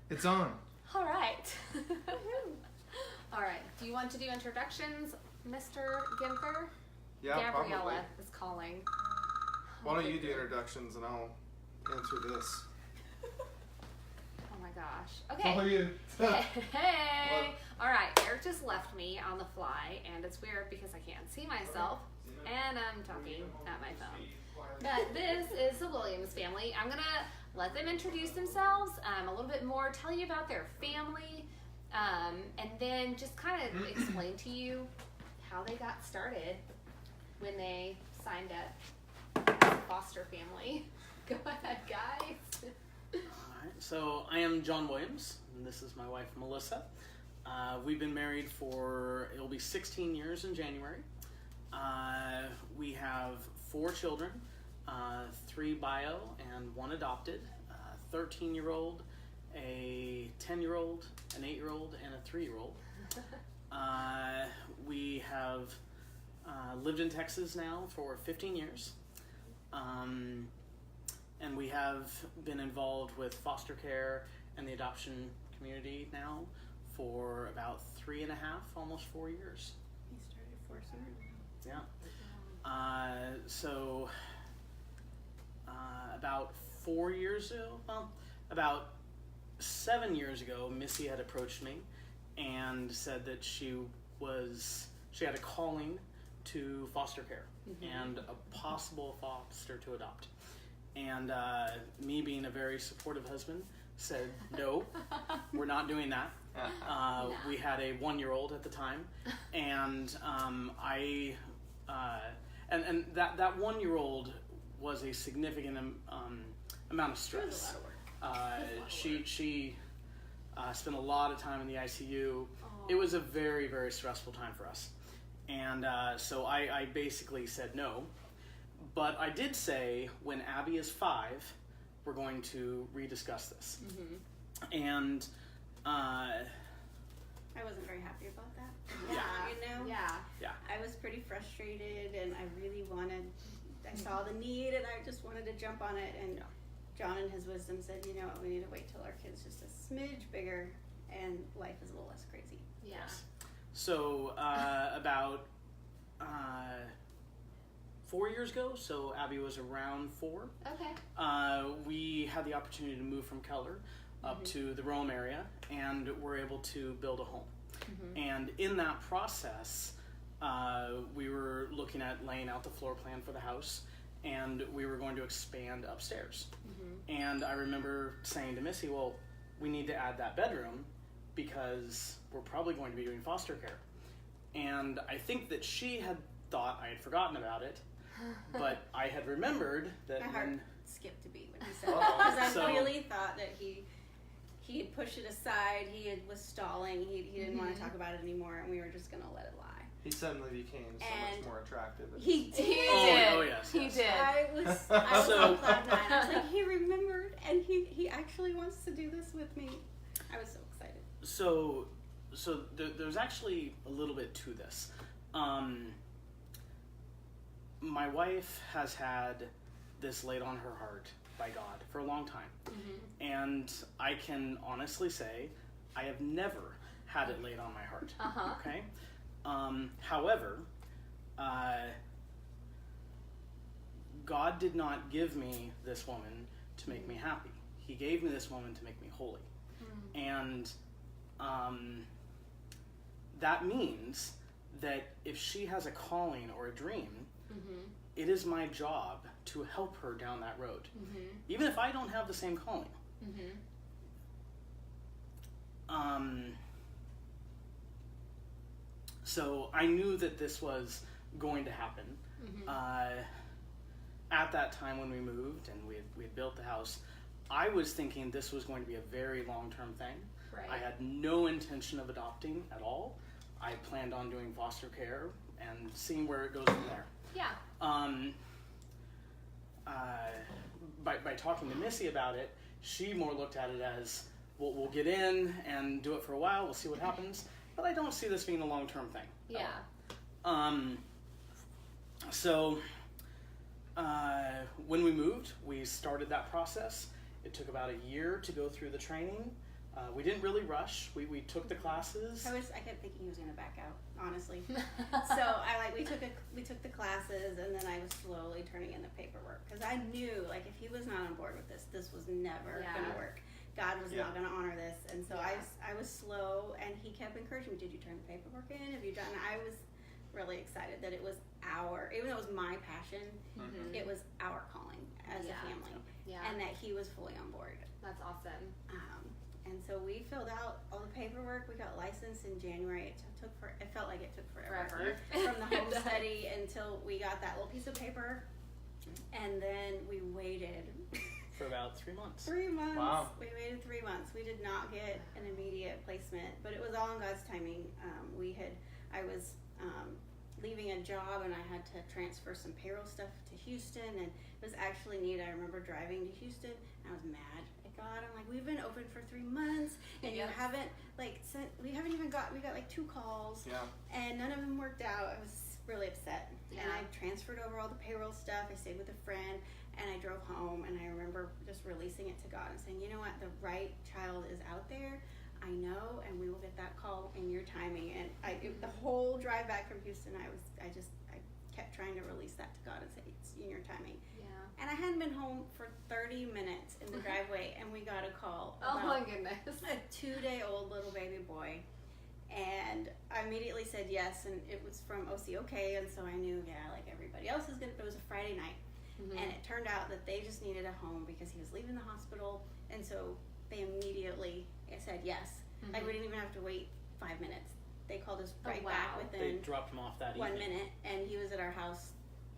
It's on. All right. All right. Do you want to do introductions, Mr. Gimfer? Yeah, Gabriella probably. is calling. Why don't you do introductions and I'll answer this? Oh my gosh. Oh, Okay. you. Hey. All right. Eric just left me on the fly, and it's weird because I can't see myself, and I'm talking at my phone. But this is the Williams family. I'm gonna let them introduce themselves a little bit more, tell you about their family, and then just kind of explain to you how they got started when they signed up as a foster family. Go ahead, guys. Alright, so I am John Williams, and this is my wife Melissa. We've been married it'll be 16 years in January. We have 4 children, 3 bio and 1 adopted, a 13-year-old, a 10-year-old, an 8-year-old, and a 3-year-old. We have lived in Texas now for 15 years. And we have been involved with foster care and the adoption community now for about 3.5, almost 4 years. He started 4 years. Yeah. About 4 years ago, about 7 years ago, Missy had approached me and said that she had a calling to foster care and a possible foster to adopt. And me being a very supportive husband said, no, we're not doing that. We had a 1-year-old at the time, and that 1-year-old was a significant amount of stress. It was a lot of work. She spent a lot of time in the ICU. Oh. It was a very, very stressful time for us. And so I basically said no. But I did say, when Abby is 5, we're going to rediscuss this. And I wasn't very happy about that. Yeah. I was pretty frustrated, and I really I saw the need, and I just wanted to jump on it. And John, in his wisdom, said, you know what, we need to wait till our kid's just a smidge bigger, and life is a little less crazy. Yeah. so about 4 years ago, so Abby was around 4. Okay. We had the opportunity to move from Keller up to the Rome area, and were able to build a home. And in that process, we were looking at laying out the floor plan for the house, and we were going to expand upstairs. And I remember saying to Missy, well, we need to add that bedroom because we're probably going to be doing foster care. And I think that she had thought I had forgotten about it, but I had remembered that My heart when... skipped a beat when he said that, because I really thought that he had pushed it aside. Was stalling. He didn't want to talk about it anymore, and we were just gonna let it lie. He suddenly became so much more attractive. He did. Oh, yes. He did. I was on cloud 9. I was like, he remembered, and he actually wants to do this with me. I was so excited. So there's actually a little bit to this. My wife has had this laid on her heart by God for a long time. And I can honestly say I have never had it laid on my heart. Okay? However, God did not give me this woman to make me happy. He gave me this woman to make me holy. And that means that if she has a calling or a dream, it is my job to help her down that road, even if I don't have the same calling. So I knew that this was going to happen. At that time when we moved and we had built the house, I was thinking this was going to be a very long-term thing. Right. I had no intention of adopting at all. I planned on doing foster care and seeing where it goes from there. Yeah. By talking to Missy about it, she more looked at it as, well, we'll get in and do it for a while, we'll see what happens, but I don't see this being a long-term thing. Yeah. So when we moved, we started that process. It took about a year to go through the training. We didn't really rush. We took the classes. I kept thinking he was gonna back out, honestly. So we took the classes, and then I was slowly turning in the paperwork because I knew, like, if he was not on board with this was never gonna work. God was not gonna honor this, and so I was slow, and he kept encouraging me. Did you turn the paperwork in? Have you done? I was really excited that it was even though it was my passion, it was our calling as a family, and that he was fully on board. That's awesome. And so we filled out all the paperwork. We got licensed in January. It felt like it took forever. From the home study until we got that little piece of paper. And then we waited. For about 3 months. 3 months. Wow. We waited 3 months. We did not get an immediate placement, but it was all in God's timing. I was leaving a job, and I had to transfer some payroll stuff to Houston, and it was actually neat. I remember driving to Houston, and I was mad at God. I'm like, we've been open for 3 months, and you haven't we got like 2 calls, and none of them worked out. I was really upset, and I transferred over all the payroll stuff. I stayed with a friend, and I drove home, and I remember just releasing it to God and saying, you know what, the right child is out there. I know, and we will get that call in your timing. And the whole drive back from Houston, I kept trying to release that to God and say, it's in your timing. Yeah. And I hadn't been home for 30 minutes in the driveway, and we got a call Oh about my goodness. a 2-day-old little baby boy. And I immediately said yes, and it was from OCOK, and so I knew, like everybody else is it was a Friday night. And it turned out that they just needed a home because he was leaving the hospital, and so they immediately said yes. Like, we didn't even have to wait 5 minutes. They called us back They within dropped him off that 1 evening. minute, and he was at our house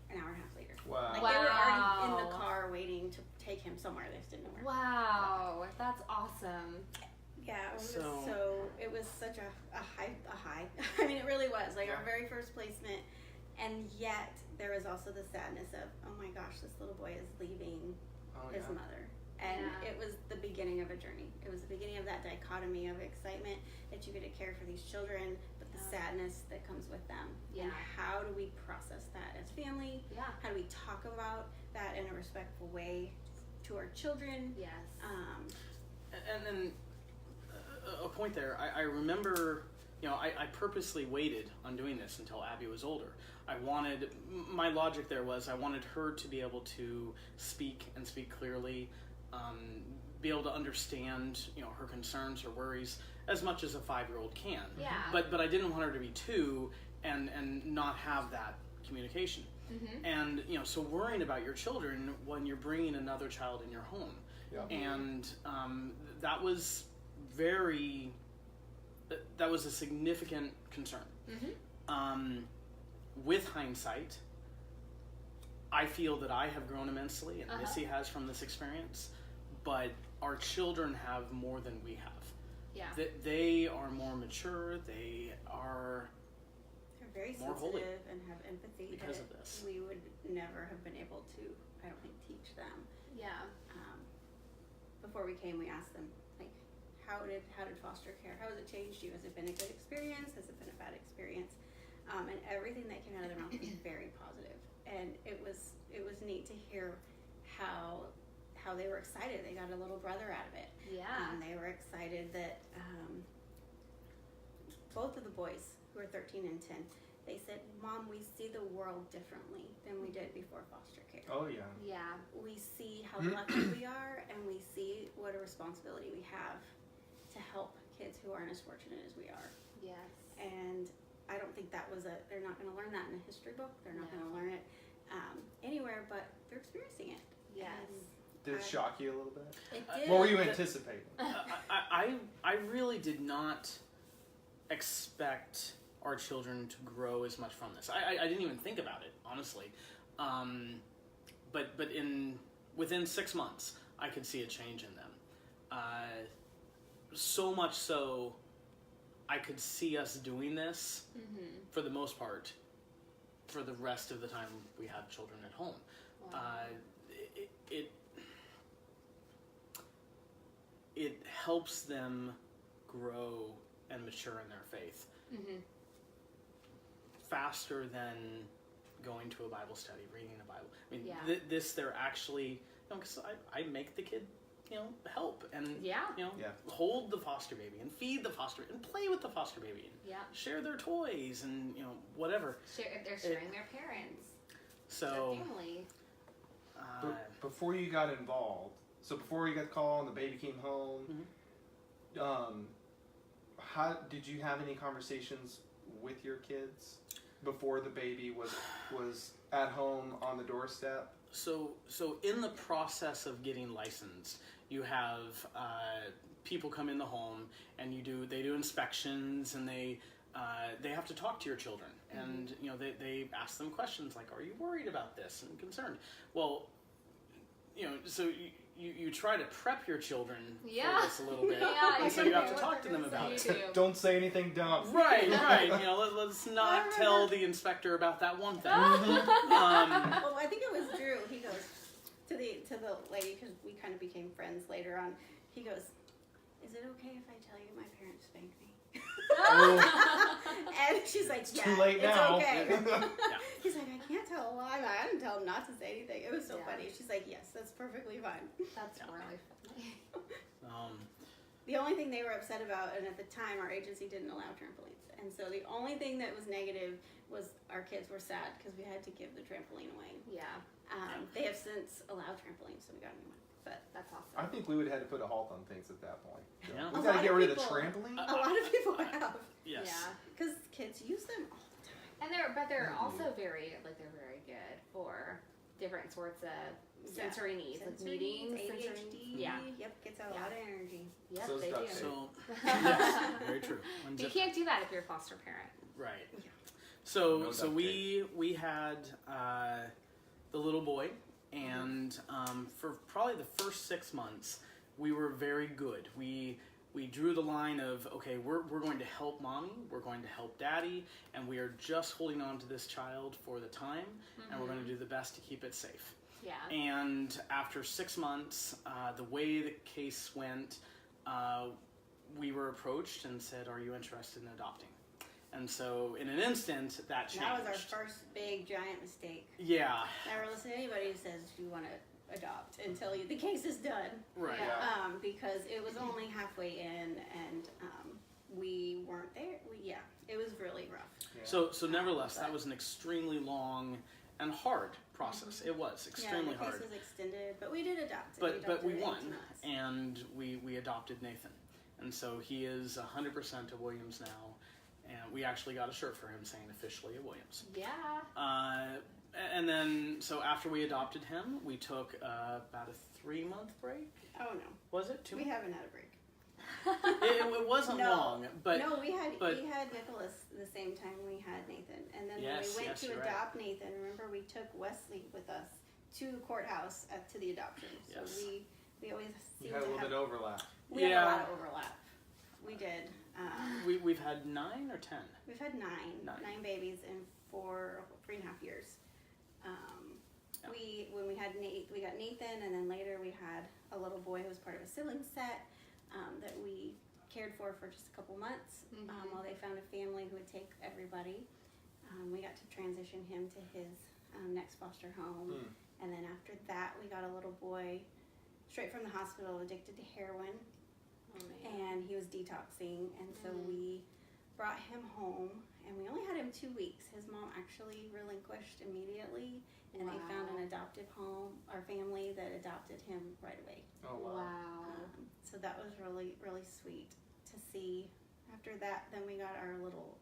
an hour and a half later. Wow. Like, they were already in the car waiting to take him somewhere. They just didn't know where. Wow, that's awesome. Yeah, it was such a high. I mean, it really was. Like, our very first placement, and yet there was also the sadness of, oh my gosh, this little boy is leaving his mother. And it was the beginning of a journey. It was the beginning of that dichotomy of excitement that you get to care for these children, but the sadness that comes with them. And how do we process that as family? How do we talk about that in a respectful way to our children? Yes. And then a point there, I remember, I purposely waited on doing this until Abby was older. My logic there was I wanted her to be able to speak clearly, be able to understand, her concerns or worries as much as a 5-year-old can. Yeah. But I didn't want her to be 2 and not have that communication. And, so worrying about your children when you're bringing another child in your home. And that was a significant concern. With hindsight, I feel that I have grown immensely, and Missy has from this experience, but our children have more than we have. Yeah. They are more mature, they're very more sensitive holy and have empathy because that of this. we would never have been able to, I don't think, teach them. Yeah. Before we came, we asked them, like, how did foster care, how has it changed you? Has it been a good experience? Has it been a bad experience? And everything that came out of their mouth was very positive. And it was neat to hear how they were excited. They got a little brother out of it. Yeah. They were excited that both of the boys, who are 13 and 10, they said, Mom, we see the world differently than we did before foster care. Oh, yeah. Yeah. We see how lucky we are, and we see what a responsibility we have to help kids who aren't as fortunate as we are. Yes. And I don't think they're not going to learn that in a history book. They're not going to learn it anywhere, but they're experiencing it. Yes. Did it shock you a little bit? It did. What were you anticipating? I really did not expect our children to grow as much from this. I didn't even think about it, honestly. But within 6 months, I could see a change in them. So much so, I could see us doing this for the most part for the rest of the time we had children at home. Wow. It helps them grow and mature in their faith faster than going to a Bible study, reading the Bible. I mean, Yeah. this they're actually, because I make the kid help and Yeah. hold the foster baby and feed the foster and play with the foster baby and Yeah. share their toys and whatever. They're sharing their parents. So Their family. Before you got involved, so before you got the call and the baby came home, how did you have any conversations with your kids before the baby was at home on the doorstep? So in the process of getting licensed, you have people come in the home and they do inspections and they have to talk to your children and they ask them questions like, are you worried about this and concerned? Well, so you try to prep your children for this a little bit, and so you have to talk to them about it. Don't say anything dumb. Right. Let's not tell the inspector about that one thing. Well, I think it was Drew. He goes to the lady, because we kind of became friends later on. He goes, "Is it okay if I tell you my parents spanked me?" And she's like, "Yeah, Too late now." It's okay." Yeah. He's like, "I can't tell a lie. I didn't tell him not to say anything." It was so funny. She's like, "Yes, that's perfectly fine." That's really funny. The only thing they were upset about, and at the time our agency didn't allow trampolines, and so the only thing that was negative was our kids were sad because we had to give the trampoline away. Yeah. They have since allowed trampolines, so we got a new one. But That's awesome. I think we would have had to put a halt on things at that point. Yeah. We A got to lot get of rid of the people- trampoline. a lot of people have, Yes. Yeah. because kids use them all the time. And they're also very good for different sorts of sensory needs, like Sensory meetings, needs, sensory ADHD. Yeah. Yep, gets out a lot of energy. Yep, So they it's do. duct tape. So yes, very true. You can't do that if you're a foster parent. Right. Yeah. So No so duct we had the little boy, and for probably the first 6 months, we were very good. We drew the line of, okay, we're going to help mommy, we're going to help daddy, and we are just holding on to this child for the time, and we're going to do the best to keep it safe. Yeah. And after 6 months, the way the case went, we were approached and said, are you interested in adopting? And so in an instant, that changed. That was our first big giant mistake. Yeah. Never listen to anybody who says you want to adopt until the case is done. Right. Yeah. Because it was only halfway in, and we weren't there. It was really rough. Yeah. So nevertheless, that was an extremely long and hard process. It was extremely the case hard. was extended, but we did adopt it. But we adopted it won, 18 months. and we adopted Nathan. And so he is 100% a Williams now. And we actually got a shirt for him saying officially a Williams. Yeah. And then, so after we adopted him, we took about a 3-month break. Oh no, Was it? 2 we months? haven't had a break. It wasn't No. long, but No, we had but- Nicholas the same time we had Nathan, and then Yes, when we went yes, to you're right. adopt Nathan, remember we took Wesley with us to the courthouse to the adoption. So Yes. we always You seem had a to little have bit of overlap. we had Yeah. a lot of overlap. We did. we've had 9 or 10. We've had nine babies in 3.5 years. Yeah. When we had we got Nathan, and then later we had a little boy who was part of a sibling set that we cared for just a couple months while they found a family who would take everybody. We got to transition him to his next foster home, and then after that we got a little boy straight from the hospital, addicted to heroin. Oh, man. And he was detoxing, and so we brought him home, and we only had him 2 weeks. His mom actually relinquished immediately, and they found an adoptive home or family that adopted him right away. Oh wow. Wow. So that was really, really sweet to see. After that, then we got our little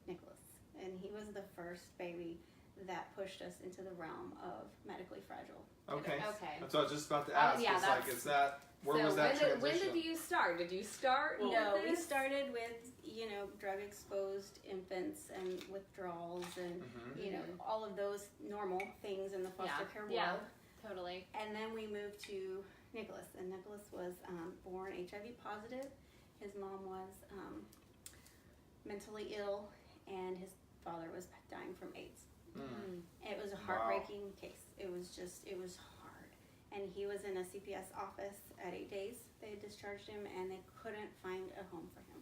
Nicholas, and he was the first baby that pushed us into the realm of medically fragile. Okay. Okay. That's what I was just about to ask. yeah, it's like, that's- is that where So was that transition? when did you start? Did you start? No, with we this? started with, drug exposed infants and withdrawals and, all of those normal things in the foster care world. Yeah, totally. And then we moved to Nicholas, and Nicholas was born HIV positive. His mom was mentally ill, and his father was dying from AIDS. It was a heartbreaking case. It was hard. And he was in a CPS office at 8 days. They had discharged him, and they couldn't find a home for him.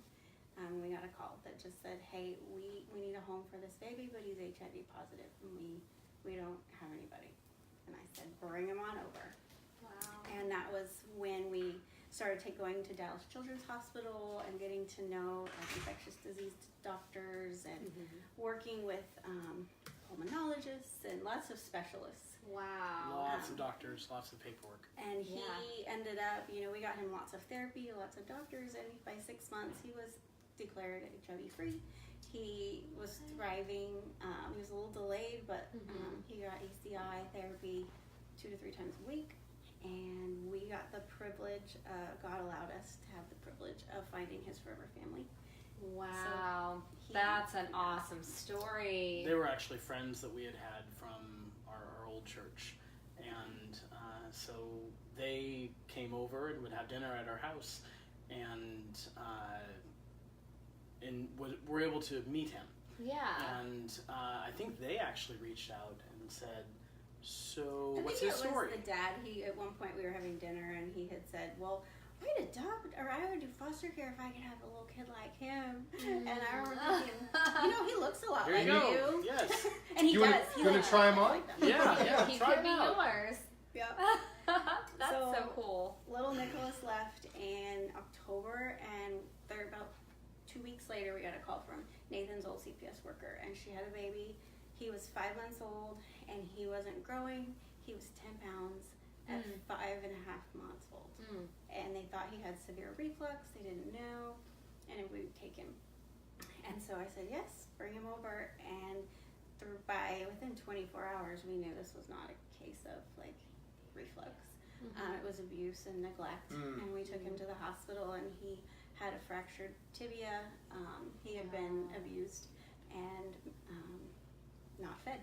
We got a call that just said, hey, we need a home for this baby, but he's HIV positive, and we don't have anybody. And I said, bring him on over. Wow. And that was when we started going to Dallas Children's Hospital and getting to know infectious disease doctors and working with pulmonologists and lots of specialists. Wow. Lots of doctors, lots of paperwork. And he ended up, we got him lots of therapy, lots of doctors, and by 6 months he was declared HIV free. He was thriving. He was a little delayed, but he got ACI therapy 2 to 3 times a week. And we got the privilege, God allowed us to have the privilege of finding his forever family. Wow. That's an awesome story. They were actually friends that we had from our old church. And so they came over and would have dinner at our house. And were able to meet him. Yeah. And I think they actually reached out and said, so what's his story? Was the dad. At one point we were having dinner and he had said, well, I'd adopt or I would do foster care if I could have a little kid like him. And I remember thinking, he looks a lot There like you go. you. Yes. And he does. You want to try him on? Yeah, He try could it be out. yours. Yeah. That's so cool. Little Nicholas left in October, and about 2 weeks later, we got a call from Nathan's old CPS worker, and she had a baby. He was 5 months old, and he wasn't growing. He was 10 pounds at 5.5 months old. And they thought he had severe reflux. They didn't know, and we would take him. And so I said, yes, bring him over. And within 24 hours, we knew this was not a case of reflux. It was abuse and neglect. And we took him to the hospital, and he had a fractured tibia. He had been abused and not fed.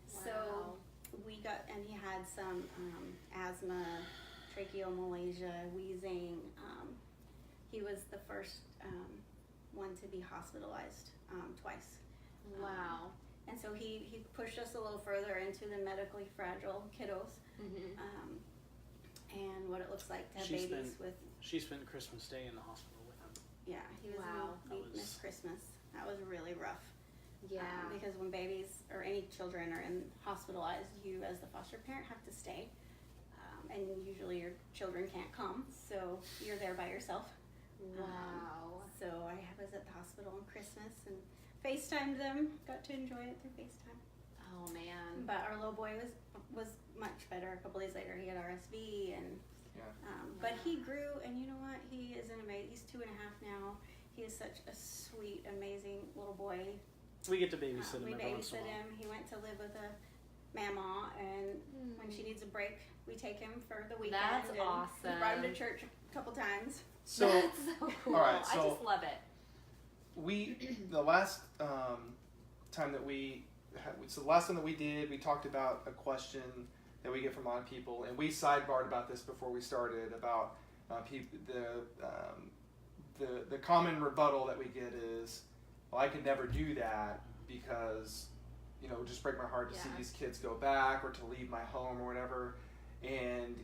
So and he had some asthma, tracheomalacia, wheezing. He was the first one to be hospitalized twice. Wow. And so he pushed us a little further into the medically fragile kiddos. And what it looks like to have babies with. She spent Christmas Day in the hospital with him. Yeah, he was missed Christmas. That was really rough. Yeah. Because when babies or any children are hospitalized, you as the foster parent have to stay. And usually your children can't come, so you're there by yourself. Wow. So I was at the hospital on Christmas and FaceTimed them. Got to enjoy it through FaceTime. Oh man. But our little boy was much better. A couple days later, he had RSV, and but he grew. And you know what? He is He's 2.5 now. He is such a sweet, amazing little boy. We get to babysit him We every once in a babysit while. him. He went to live with a mama, and when she needs a break, we take him for the weekend. That's and awesome. We brought him to church a couple times. So, That's so cool. all right, I so just love it. the last time that we did, we talked about a question that we get from a lot of people, and we sidebarred about this before we started about the common rebuttal that we get is, well, I could never do that because it would just break my heart to see these kids go back or to leave my home or whatever, and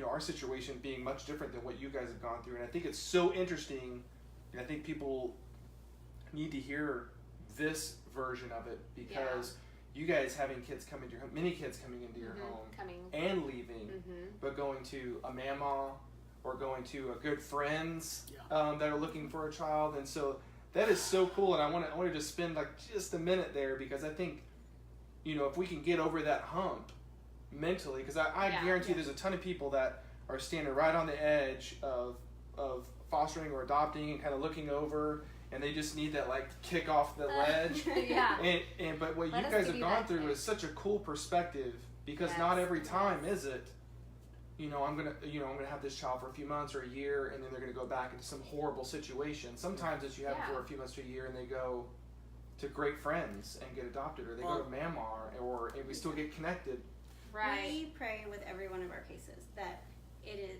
our situation being much different than what you guys have gone through, and I think it's so interesting, and I think people need to hear this version of it because you guys having kids come into your home, many kids coming into your home and leaving, but going to a mama or going to a good friends that are looking for a child, and so that is so cool. And I want to just spend just a minute there because I think if we can get over that hump mentally, because I guarantee there's a ton of people that are standing right on the edge of fostering or adopting and kind of looking over, and they just need that kick off the ledge. But what you guys have gone through is such a cool perspective because not every time is it I'm gonna have this child for a few months or a year, and then they're gonna go back into some horrible situation. Sometimes it's you have it for a few months to a year, and they go to great friends and get adopted, or they go to Myanmar, and we still get connected. Right. We pray with every one of our cases that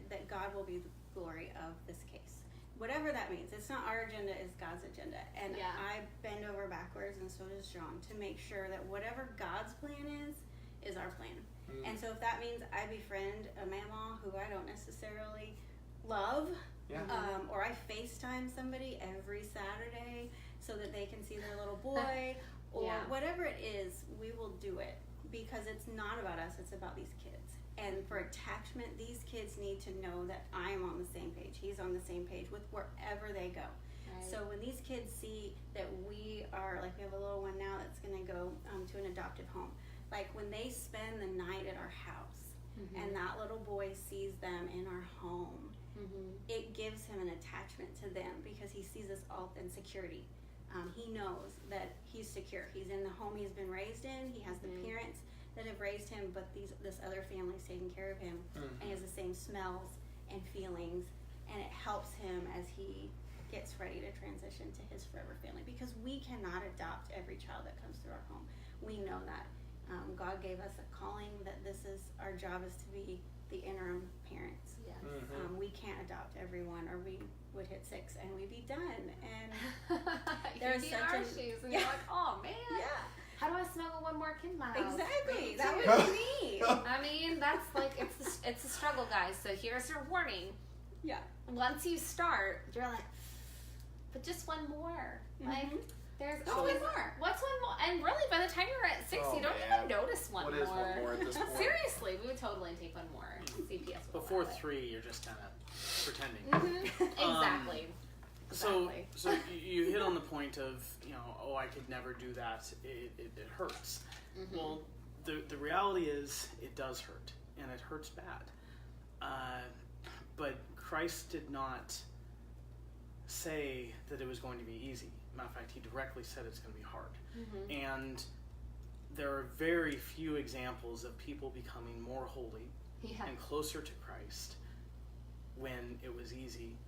that God will be the glory of this case. Whatever that means. It's not our agenda, it's God's agenda. And I bend over backwards, and so does John, to make sure that whatever God's plan is our plan. And so if that means I befriend a mama who I don't necessarily love, or I FaceTime somebody every Saturday so that they can see their little boy, or whatever it is, we will do it because it's not about us, it's about these kids. And for attachment, these kids need to know that I am on the same page. He's on the same page with wherever they go. Right. So when these kids see that we are, like we have a little one now that's going to go to an adoptive home. Like when they spend the night at our house and that little boy sees them in our home, it gives him an attachment to them because he sees us all in security. He knows that he's secure. He's in the home he's been raised in. He has the parents that have raised him, but this other family's taking care of him, and he has the same smells and feelings, and it helps him as he gets ready to transition to his forever family, because we cannot adopt every child that comes through our home. We know that. God gave us a calling that this is, our job is to be the interim parents. Yes. We can't adopt everyone, or we would hit 6 and we'd be done. And there's such our shoes, and you're like, oh man. Yeah. How do I smuggle one more kid in my house? Exactly. That would be me. I mean, that's like, it's a struggle, guys. So here's your warning. Yeah. Once you start, you're like, but just one more. Like, there's always more. What's one more? And really, by the time you're at 6, you don't even notice one more. What is one more at this point? Seriously, we would totally take one more. CPS. Before 3, you're just kind of pretending. Exactly. So you hit on the point of, oh, I could never do that. It hurts. Well, the reality is it does hurt, and it hurts bad. But Christ did not say that it was going to be easy. Matter of fact, he directly said it's going to be hard. And there are very few examples of people becoming more holy and closer to Christ when it was easy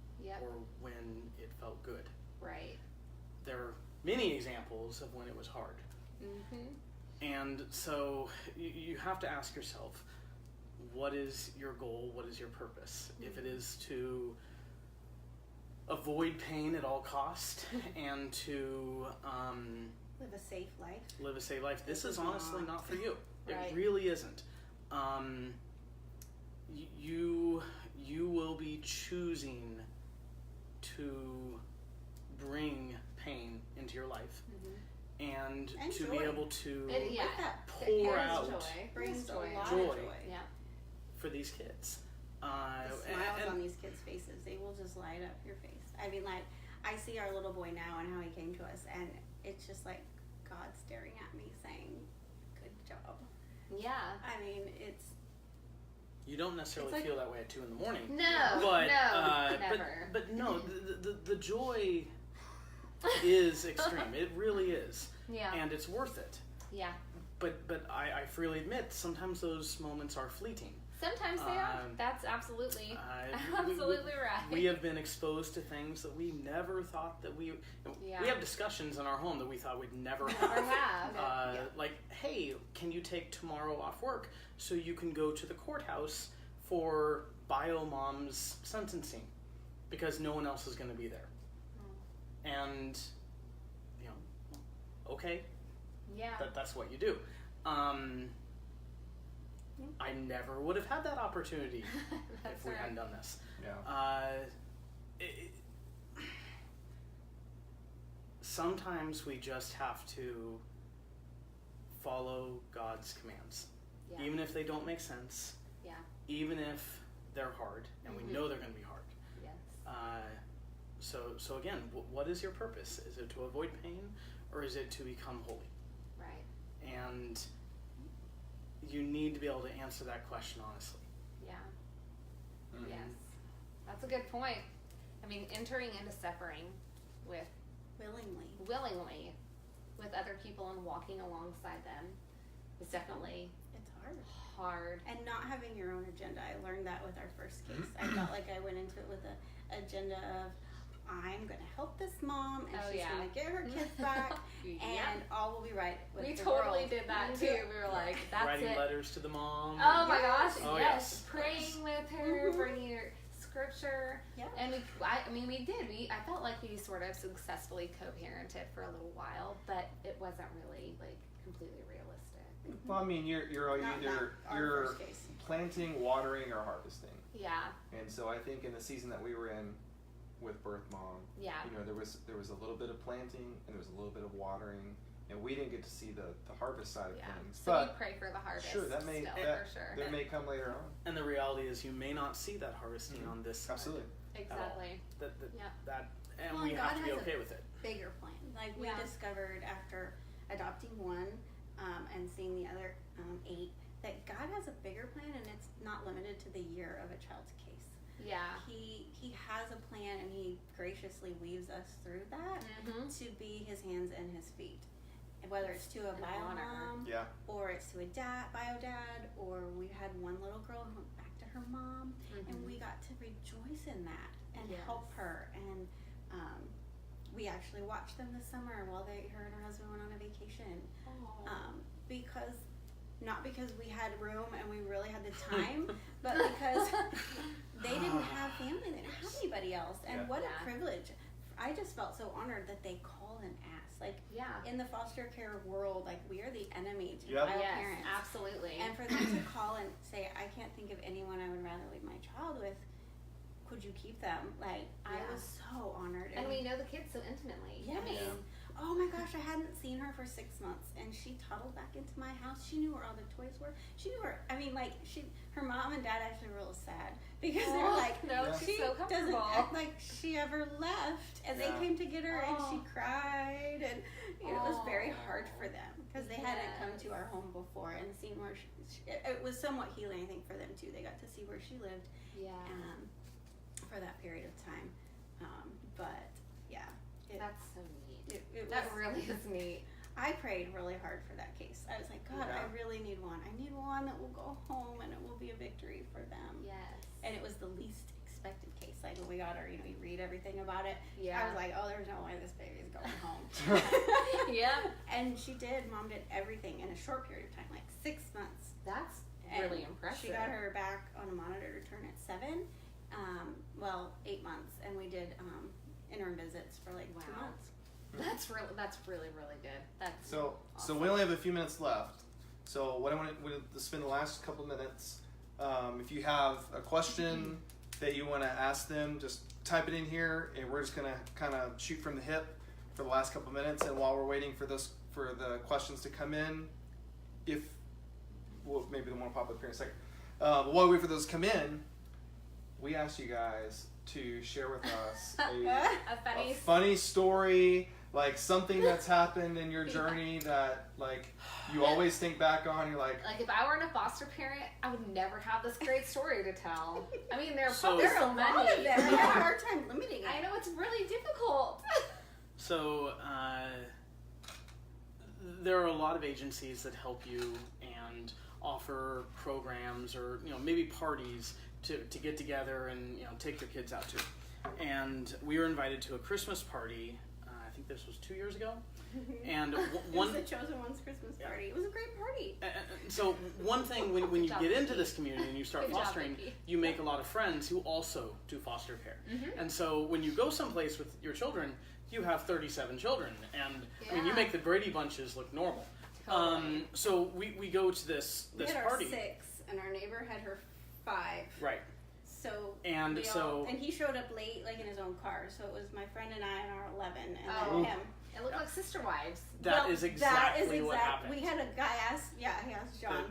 or when it felt good. Right. There are many examples of when it was hard. And so you have to ask yourself, what is your goal? What is your purpose? If it is to avoid pain at all cost and to live a safe life. This is honestly not for you. Right. It really isn't. You will be choosing to bring pain into your life, and to joy. be able to pour out brings a lot of joy Yeah. for these kids. The smiles on these kids' faces, they will just light up your face. I mean, like, I see our little boy now and how he came to us, and it's just like God staring at me saying, good job. Yeah. I mean, it's... You don't necessarily feel that way at 2 a.m. No, but, never. But no, the joy is extreme. It really is. Yeah. And it's worth it. Yeah. But I freely admit, sometimes those moments are fleeting. Sometimes they are. That's absolutely right. We have been exposed to things that we never thought that we have discussions in our home that we thought we'd never have. Like, hey, can you take tomorrow off work so you can go to the courthouse for bio mom's sentencing because no one else is going to be there. And okay, that's what you do. I never would have had that opportunity if we hadn't done this. Sometimes we just have to follow God's commands, even if they don't make sense, even if they're hard, and we know they're going to be hard. So again, what is your purpose? Is it to avoid pain, or is it to become holy? Right. And you need to be able to answer that question honestly. Yes. That's a good point. I mean, entering into suffering with willingly with other people and walking alongside them is definitely hard. And not having your own agenda. I learned that with our first case. I felt like I went into it with an agenda of, I'm going to help this mom, and she's going to get her kids back, and all will be right with we the totally world. did that too. We were like, that's writing letters to the mom. Oh my gosh, oh, yes. Praying with her, bringing her scripture. And we did. I felt like we sort of successfully co-parented for a little while, but it wasn't really like completely realistic. Well, I mean, you're either planting, watering, or harvesting. Yeah. And so I think in the season that we were in with Birth Mom, there was a little bit of planting and there was a little bit of watering, and we didn't get to see the harvest side of things. So but we pray for the harvest. sure, that may for sure. That may come later on. And the reality is, you may not see that harvesting on this side. Absolutely. Exactly. And Well, we have to be God has okay a with it. Bigger plan. Like we discovered after adopting one and seeing the other 8 that God has a bigger plan, and it's not limited to the year of a child's case. Yeah. He has a plan, and he graciously weaves us through that to be his hands and his feet. And whether it's to a bio mom, or it's to a bio dad, or we had one little girl who went back to her mom, and we got to rejoice in that and help her. And we actually watched them this summer while her and her husband went on a vacation. Not because we had room and we really had the time, but because they didn't have family, they didn't have anybody else. And what a privilege. I just felt so honored that they called and asked. Like, in the foster care world, like, we are the enemy to bio parents. Absolutely. And for them to call and say, I can't think of anyone I would rather leave my child with, could you keep them? Like, I was so honored. And we know the kids so intimately. Yes. I mean, oh my gosh, I hadn't seen her for 6 months, and she toddled back into my house. She knew where all the toys were. She knew where, her mom and dad actually were real sad because they were like, she so doesn't act like she ever left. And they came to get her, and she cried, and it was very hard for them because they hadn't come to our home before and seen where it was somewhat healing, I think, for them too. They got to see where she lived for that period of time. That's so neat. That really is neat. I prayed really hard for that case. I was like, God, I really need one. I need one that will go home and it will be a victory for them. Yes. And it was the least expected case. Like when we got her, you read everything about it. I was like, oh, there's no way this baby's going home. And she did. Mom did everything in a short period of time, like 6 months. That's really impressive. She got her back on a monitor return at 7. 8 months. And we did interim visits for like 2 months. That's really good. That's so awesome. So we only have a few minutes left. So what I want to spend the last couple minutes. If you have a question that you want to ask them, just type it in here, and we're just gonna kind of shoot from the hip for the last couple minutes. And while we're waiting for the questions to come in, maybe the one will pop up here in a second. But while we wait for those to come in, we asked you guys to share with us a funny story, like something that's happened in your journey that like you always think back on. You're like if I weren't a foster parent, I would never have this great story to tell. I mean, there are so many. I have a hard time limiting it. I know, it's really difficult. So there are a lot of agencies that help you and offer programs or maybe parties to get together and take your kids out to. And we were invited to a Christmas party. I think this was 2 years ago. And it was the Chosen One's Christmas party. It was a great party. So one thing when you get into this community and you start fostering, you make a lot of friends who also do foster care. And so when you go someplace with your children, you have 37 children, and I mean you make the Brady Bunches look normal. Totally. So we go to this party. We had our 6, and our neighbor had her 5. Right. And he showed up late, like in his own car. So it was my friend and I and our 11, and then him. It looked like sister wives. That is exactly what happened. We had a guy ask, he asked John,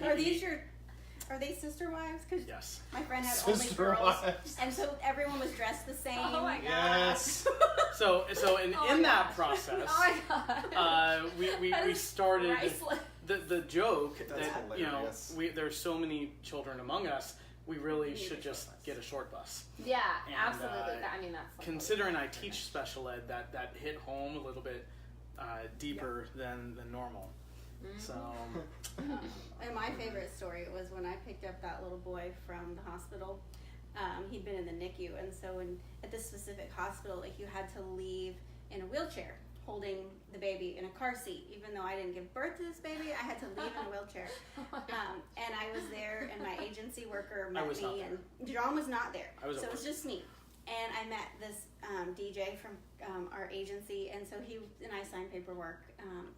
are they sister wives? Because yes. My friend had only girls, and so everyone was dressed the same. Oh my god! Yes. So in that process, we started the joke that there's so many children among us. We really should just get a short bus. Yeah, absolutely. I mean, that's like considering I teach special ed, that hit home a little bit deeper than normal. So. And my favorite story was when I picked up that little boy from the hospital. He'd been in the NICU, and so at this specific hospital, like you had to leave in a wheelchair, holding the baby in a car seat. Even though I didn't give birth to this baby, I had to leave in a wheelchair. And I was there, and my agency worker met me, and John was not there. So it was just me. And I met this DJ from our agency, and so he and I signed paperwork,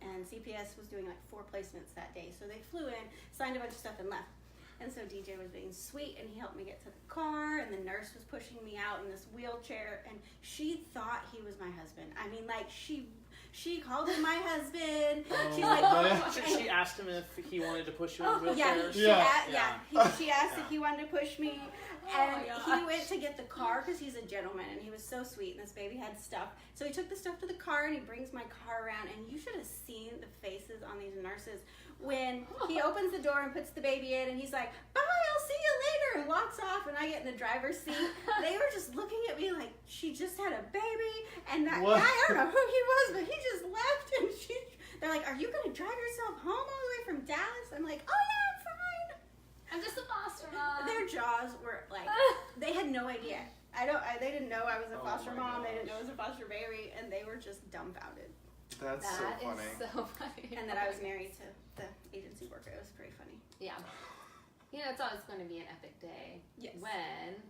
and CPS was doing like 4 placements that day. So they flew in, signed a bunch of stuff, and left. And so DJ was being sweet, and he helped me get to the car, and the nurse was pushing me out in this wheelchair, and she thought he was my husband. I mean, like, she She called him my husband. She's like, she asked him if he wanted to push you in wheelchairs. She asked if he wanted to push me, and he went to get the car because he's a gentleman, and he was so sweet. And this baby had stuff, so he took the stuff to the car, and he brings my car around. And you should have seen the faces on these nurses when he opens the door and puts the baby in, and he's like, "Bye, I'll see you later," and walks off. And I get in the driver's seat. They were just looking at me like she just had a baby, and that guy, I don't know who he was, but he just left. And they're like, "Are you gonna drive yourself home all the way from Dallas?" I'm like, "Oh yeah, I'm fine. I'm just a foster mom." Their jaws were like, they had no idea. They didn't know I was a foster mom. They didn't know I was a foster baby, and they were just dumbfounded. That so funny. Is so funny. And that I was married to the agency worker. It was pretty funny. Yeah. You know, it's always going to be an epic day. Yes. When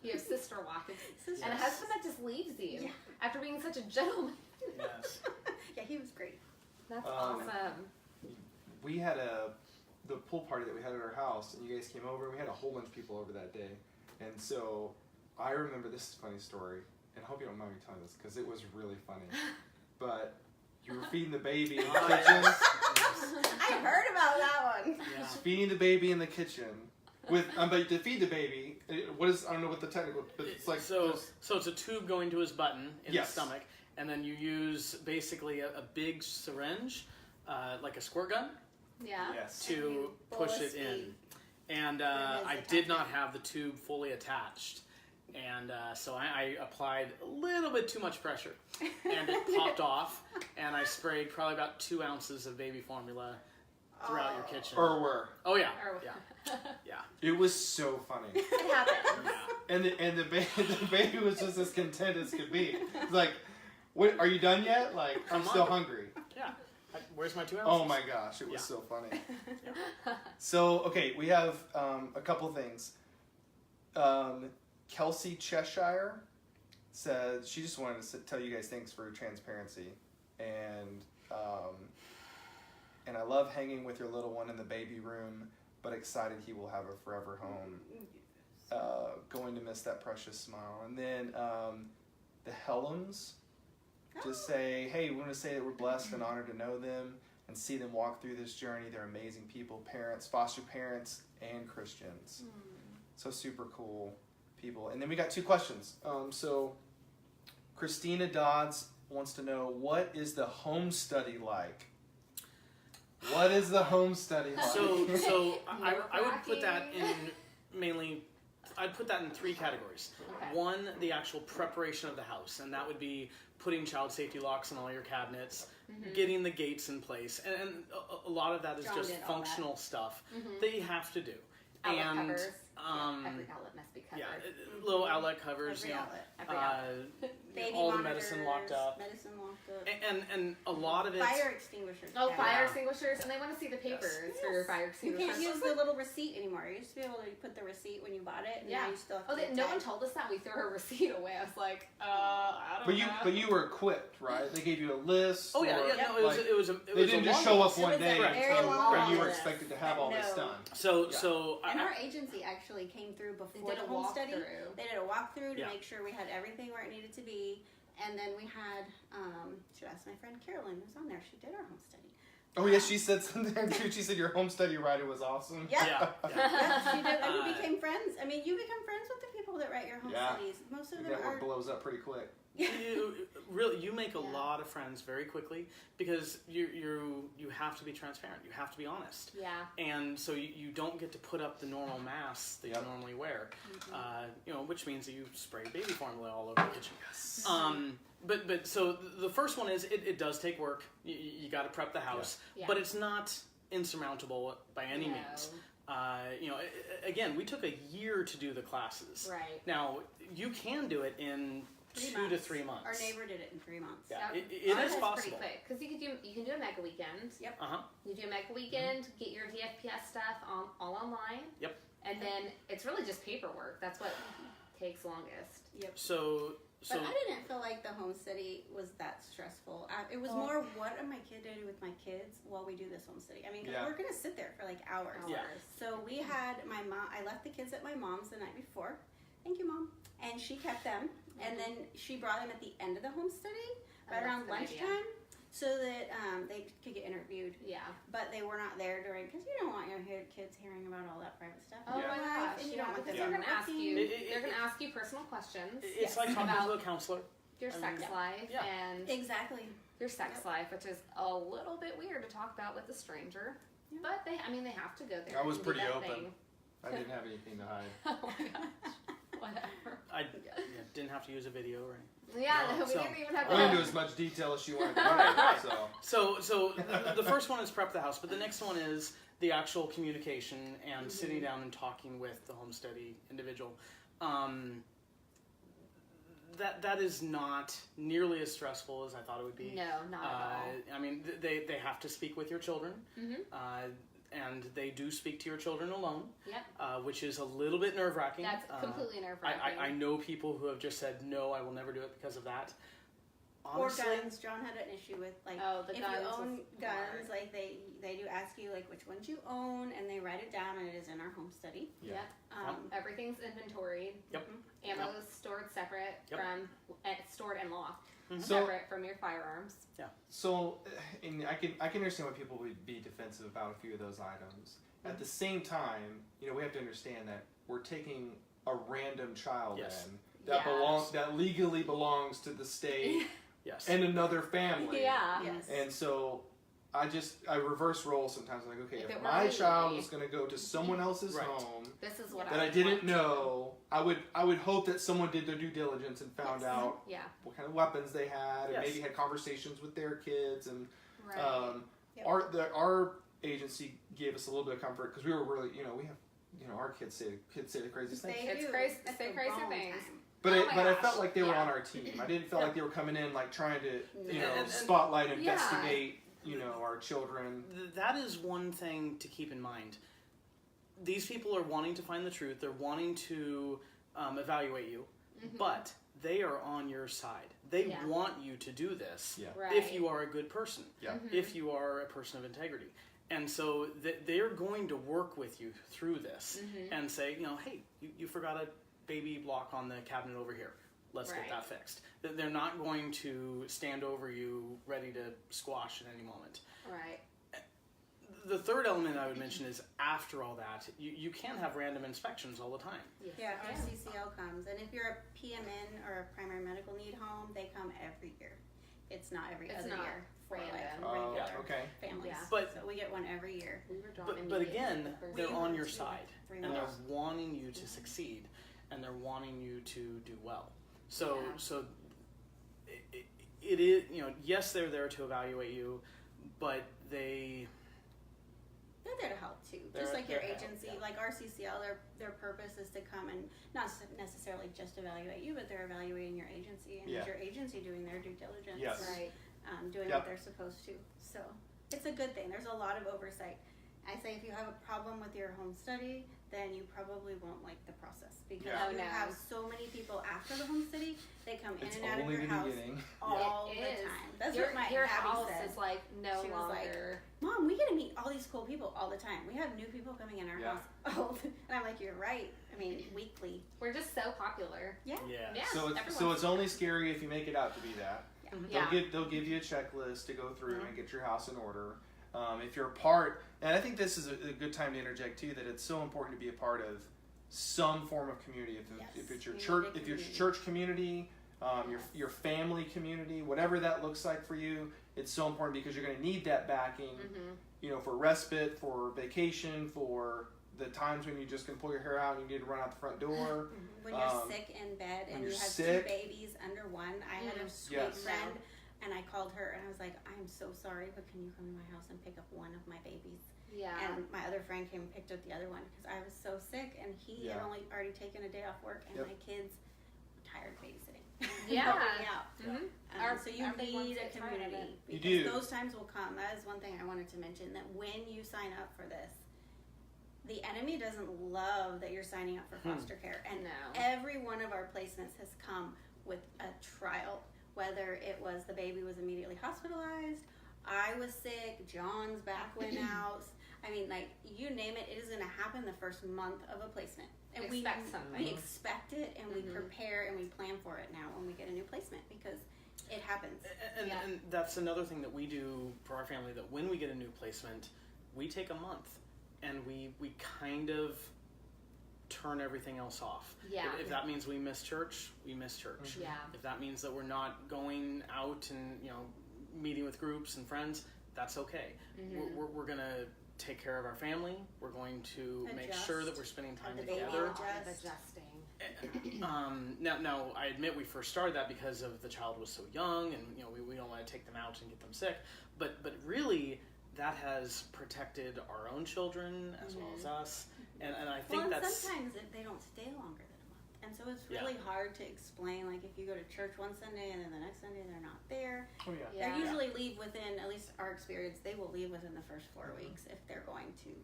you have sister walking. And a Yes. husband that just leaves you after being such a gentleman. Yes. Yeah, he was great. That's awesome. We had the pool party that we had at our house, and you guys came over. We had a whole bunch of people over that day. And so I remember, this is a funny story, and I hope you don't mind me telling this because it was really funny. But you were feeding the baby in the kitchen. I heard about that one. Yeah. Feeding the baby in the kitchen. But to feed the baby, I don't know what the technical, but it's like... So it's a tube going to his button in Yes. the stomach, and then you use basically a big syringe, like a squirt gun, Yeah. Yes. to push it in. And I did not have the tube fully attached. And so I applied a little bit too much pressure, and it popped off, and I sprayed probably about 2 ounces of baby formula throughout your kitchen. Or were. Oh yeah, Or- yeah. It was so funny. It happens. Yeah. And the baby was just as content as could be. It's like, "What? Are you done yet? Like, I'm Come still on. hungry." Yeah. Where's my 2 ounces? Oh my gosh, it was so funny. So, okay, we have a couple things. Kelsey Cheshire said she just wanted to tell you guys thanks for your transparency, and I love hanging with your little one in the baby room, but excited he will have a forever home. Going to miss that precious smile. And then the Helms just say, hey, we want to say that we're blessed and honored to know them and see them walk through this journey. They're amazing people, parents, foster parents, and Christians. So super cool people. And then we got 2 questions. So Christina Dodds wants to know, what is the home study like? What is the home study like? So I would put that in mainly, I'd put that in 3 categories. Okay. 1, the actual preparation of the house, and that would be putting child safety locks on all your cabinets, getting the gates in place, and a lot of that is John just did all functional stuff that you have to do. Outlet And covers. Every outlet must be covered. yeah, little outlet covers, Every you know, outlet. Every outlet. Baby all the monitors, medicine locked up, Medicine locked up. and a lot of it. Fire extinguishers. Oh, Yeah. fire extinguishers, and they want to see the papers for your fire You extinguishers. can't use the little receipt anymore. You used to be able to put the receipt when you bought it, and now you still have to. No one told us that. We threw her receipt away. I was like, I don't know. But you were equipped, right? They gave you a list. Oh yeah, or, yeah. No, like, it was a. they didn't just show up one It was a day very and long you were list. expected to have all this No. done. So And I, our agency actually came through before did the a home study. walkthrough. They did a walkthrough to Yeah. make sure we had everything where it needed to be. And then we had, should ask my friend Carolyn, who's on there. She did our home study. Oh yeah, she said something too. She said your home study rider was awesome. Yeah. yeah. Yeah, she did. And we became friends. I mean, you become friends with the people that write your home Yeah. studies. Most of Your them network are. blows up pretty quick. You make a lot of friends very quickly because you have to be transparent. You have to be honest. Yeah. And so you don't get to put up the normal mask that you normally wear, which means that you spray baby formula all over the kitchen. Yes. But so the first one is it does take work. You got to prep the house, Yeah. but it's not insurmountable by any No. means. Again, we took a year to do the classes. Right. Now you can do it in 2 to 3 months. Our neighbor did it in 3 months. Yeah, Yep. it Ours is is possible. pretty quick because you can do a mega weekend. Yep. You do a mega weekend, get your DFPS stuff all online. Yep. And then it's really just paperwork. That's what takes longest. Yep. So But I didn't feel like the home study was that stressful. It was more, what am I going to do with my kids while we do this home study? I mean, 'cause we're going to sit there for like hours. Yeah. So we had my mom, I left the kids at my mom's the night before. Thank you, Mom. And she kept them. And then she brought them at the end of the home study. right around that's a good lunchtime, so that they could get interviewed. Yeah. But they were not there during, because you don't want your kids hearing about all that private stuff. Oh my gosh. And you don't want them They're gonna ask you. It- They're gonna ask you personal questions. It's like talking to a counselor. Your sex life and Exactly. your sex life, which is a little bit weird to talk about with a stranger. Yeah. But they have to go there. I was and do pretty that open. thing. I didn't have anything to hide. Oh my gosh. Whatever. I didn't have to use a video or anything. Yeah, No, we so- didn't even have I went into to. as much detail as she wanted to know. So the first one is prep the house, but the next one is the actual communication and sitting down and talking with the home study individual. That is not nearly as stressful as I thought it would be. No, not at all. I mean, they have to speak with your children, and they do speak to your children alone, which is a little bit nerve-wracking. That's completely nerve-wracking. I know people who have just said, no, I will never do it because of that. Honestly, Or guns. John had an issue with, like, the if guns you own was guns, hard. like, they do ask you, like, which ones you own, and they write it down, and it is in our home study. Yeah. Yep. Everything's inventoried. Yep. Ammo is stored separate from stored and locked. So- Separate from your firearms. So, and I can understand why people would be defensive about a few of those items. At the same time, we have to understand that we're taking a random child in that legally belongs to the state and another family. Yeah. Yes. And so I reverse roll sometimes. I'm like, okay, If if it my were child me- was going to go to someone else's Right. home This is what that I didn't know, I would hope that someone did their due diligence and found out Yeah. what kind of weapons they had, and Yes. maybe had conversations with their kids. And Right. our agency gave us a little bit of comfort because we were really, we have, our kids say the craziest things. It's do. crazy- That's say the crazy wrong things. time. But Oh my I gosh. felt like they were Yeah. on our team. I didn't feel like they were coming in like trying to, And- spotlight, Yeah. investigate, our children. That is one thing to keep in mind. These people are wanting to find the truth. They're wanting to evaluate you, but they are on your side. They want you to do this Yeah. Right. if you are a good person, Yeah. if you are a person of integrity. And so they're going to work with you through this and say, hey, you forgot a baby lock on the cabinet over here. Let's get that fixed. They're not going to stand over you ready to squash at any moment. Right. The third element I would mention is after all that, you can have random inspections all the time. Yes. Yeah, our Yeah. CCL comes, and if you're a PMN or a primary medical need home, they come every year. It's not every It's other not year for random. like Oh, regular okay. families. Yeah. But- so we get one every year. We were drawn But again, immediately. they're on your We- side, 3 and they're months. wanting you to succeed, and they're wanting you to do well. So it is, yes, they're there to evaluate you, but They're there to help too. Just like your they're help, agency, yeah. like our CCL, their purpose is to come and not necessarily just evaluate you, but they're evaluating your agency, and Yeah. is your agency doing their due diligence? Yes. Right. Doing Yep. what they're supposed to. So it's a good thing. There's a lot of oversight. I say if you have a problem with your home study, then you probably won't like the process because Yeah. Oh, you no. have so many people after the home study. They come in It's and out of only your the house beginning. all It the is. time. That's your what my your Abby house said. is like no She was like, longer. Mom, we get to meet all these cool people all the time. We have new people coming in our Yeah. house. And I'm like, you're right. I mean, weekly. We're just so popular. yeah. Yeah. So it's only scary if you make it out to be that. Yeah. They'll give you a checklist to go through and get your house in order. If you're a part, and I think this is a good time to interject too, that it's so important to be a part of some form of community. If it's your you church, need a if your community. church community, your family community, whatever that looks like for you, it's so important because you're going to need that backing. For respite, for vacation, for the times when you just can pull your hair out and you need to run out the front door. When you're sick in bed and you you're have sick. 2 babies under one, I had a sweet Yes. friend, and I called her and I was like, I'm so sorry, but can you come to my house and pick up one of my babies? Yeah. And my other friend came and picked up the other one because I was so sick, and he had Yeah. already taken a day off work, and Yep. my kids were tired of babysitting. Yeah. Helping me out. So you our big ones need a get tired of community. it. You Because do. those times will come. That is one thing I wanted to mention, that when you sign up for this, the enemy doesn't love that you're signing up for foster care. And No. every one of our placements has come with a trial, whether it was the baby was immediately hospitalized, I was sick, John's back went out. I mean, like, you name it, it is going to happen the first month of a placement. And Expect something. we expect it, and we prepare and we plan for it now when we get a new placement, because It happens. And that's another thing that we do for our family, that when we get a new placement, we take a month and we kind of turn everything else off. Yeah. If that means we miss church, we miss church. Yeah. If that means that we're not going out and, meeting with groups and friends, that's okay. We're going to take care of our family. We're going to make sure that we're spending time together. Adjusting. Now, I admit we first started that because of the child was so young, and we don't want to take them out and get them sick. But really, that has protected our own children as well as us, and I think sometimes they don't stay longer than a month, and so it's really hard to explain. Like if you go to church one Sunday and then the next Sunday they're not there, they usually leave within, at least our experience, they will leave within the first 4 weeks if they're going to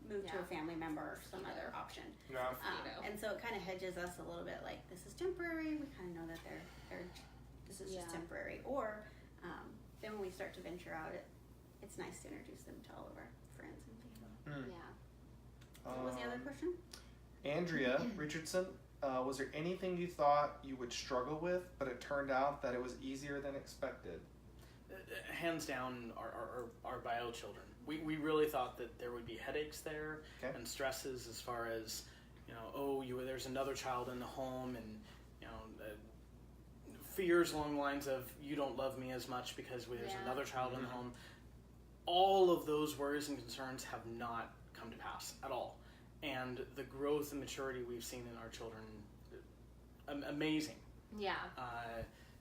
move to a family member or some other option. And so it kind of hedges us a little bit, like this is temporary. We kind of know that this is just temporary. Or then when we start to venture out, it's nice to introduce them to all of our friends and people. What was the other question? Andrea Richardson, was there anything you thought you would struggle with, but it turned out that it was easier than expected? Hands down, our bio children. We really thought that there would be headaches there and stresses as far as, there's another child in the home, and fears along the lines of you don't love me as much because there's another child in the home. All of those worries and concerns have not come to pass at all. And the growth and maturity we've seen in our children, amazing. Yeah.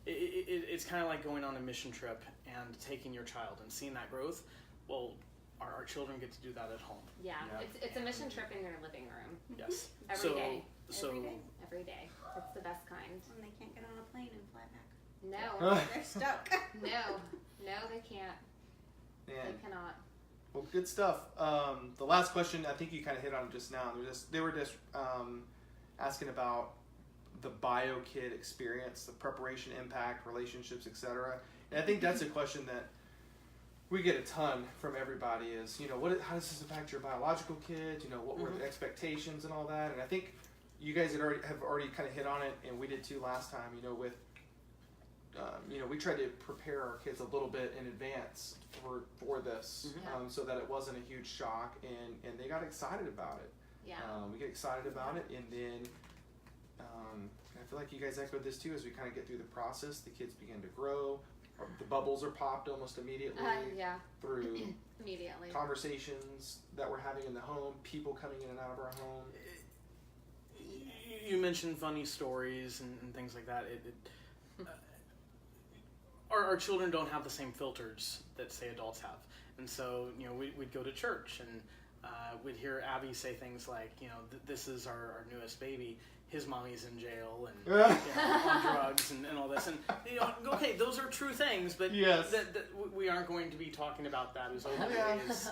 It's kind of like going on a mission trip and taking your child and seeing that growth. Well, our children get to do that at home. Yeah. It's a mission trip in your living room. Yes. Every day. Every day. It's the best kind. And they can't get on a plane and fly back. No. They're stuck. No, they can't. And, they cannot. Well, good stuff. The last question, I think you kind of hit on just now. They were just asking about the bio kid experience, the preparation, impact, relationships, etc. And I think that's a question that we get a ton from everybody. Is how does this impact your biological kids? What were the expectations and all that? And I think you guys have already kind of hit on it, and we did too last time. With we tried to prepare our kids a little bit in advance for this, so that it wasn't a huge shock, and they got excited about it. Yeah. We get excited about it, and then I feel like you guys echoed this too. As we kind of get through the process, the kids begin to grow. The bubbles are popped almost immediately. Through immediately conversations that we're having in the home, people coming in and out of our home. You mentioned funny stories and things like that. Our children don't have the same filters that, say, adults have. And so, we'd go to church and we'd hear Abby say things like, this is our newest baby. His mommy's in jail and on drugs and all this. And, okay, those are true things, but yes. We aren't going to be talking about that as openly as...